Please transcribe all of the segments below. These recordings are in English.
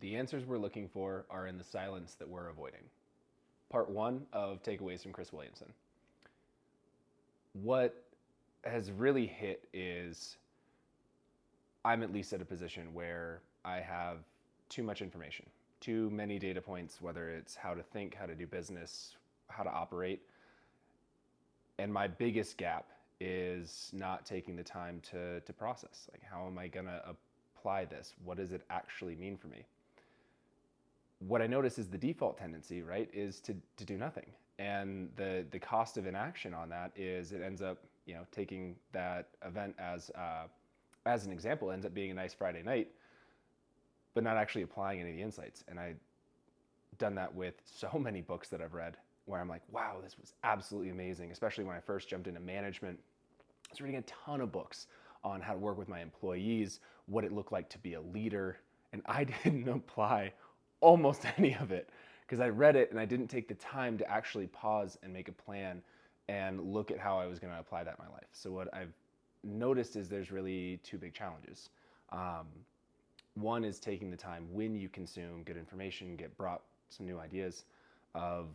The answers we're looking for are in the silence that we're avoiding. Part one of Takeaways from Chris Williamson. What has really hit is I'm at least at a position where I have too much information, too many data points, whether it's how to think, how to do business, how to operate. And my biggest gap is not taking the time to process. Like, how am I going to apply this? What does it actually mean for me? What I notice is the default tendency, right, is to do nothing. And the cost of inaction on that is it ends up, taking that event as an example, ends up being a nice Friday night, but not actually applying any of the insights. And I've done that with so many books that I've read where I'm like, wow, this was absolutely amazing. Especially when I first jumped into management, I was reading a ton of books on how to work with my employees, what it looked like to be a leader. And I didn't apply almost any of it because I read it and I didn't take the time to actually pause and make a plan and look at how I was going to apply that in my life. So what I've noticed is there's really two big challenges. One is taking the time when you consume good information, get brought some new ideas, of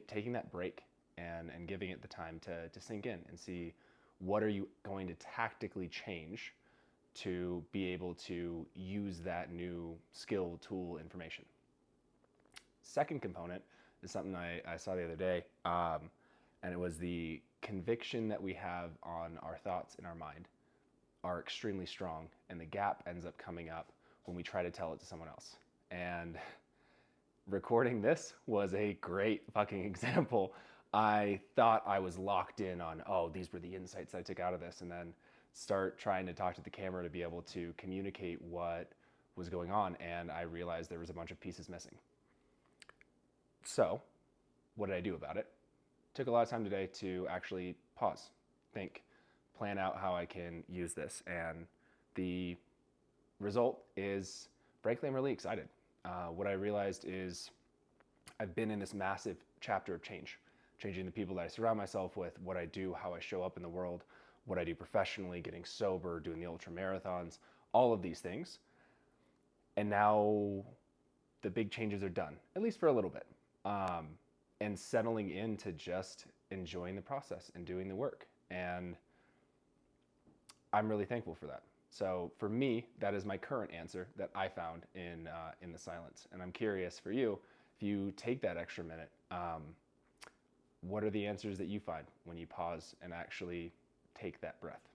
taking that break and giving it the time to sink in and see what are you going to tactically change to be able to use that new skill, tool, information. Second component is something I saw the other day, and it was the conviction that we have on our thoughts in our mind are extremely strong, and the gap ends up coming up when we try to tell it to someone else. And recording this was a great fucking example. I thought I was locked in on, oh, these were the insights I took out of this, and then start trying to talk to the camera to be able to communicate what was going on, and I realized there was a bunch of pieces missing. So, what did I do about it? Took a lot of time today to actually pause, think, plan out how I can use this, and the result is, frankly, I'm really excited. What I realized is I've been in this massive chapter of change, changing the people that I surround myself with, what I do, how I show up in the world, what I do professionally, getting sober, doing the ultra marathons, all of these things. And now the big changes are done, at least for a little bit. And settling into just enjoying the process and doing the work. And I'm really thankful for that. So for me, that is my current answer that I found in the silence. And I'm curious for you, if you take that extra minute, what are the answers that you find when you pause and actually take that breath?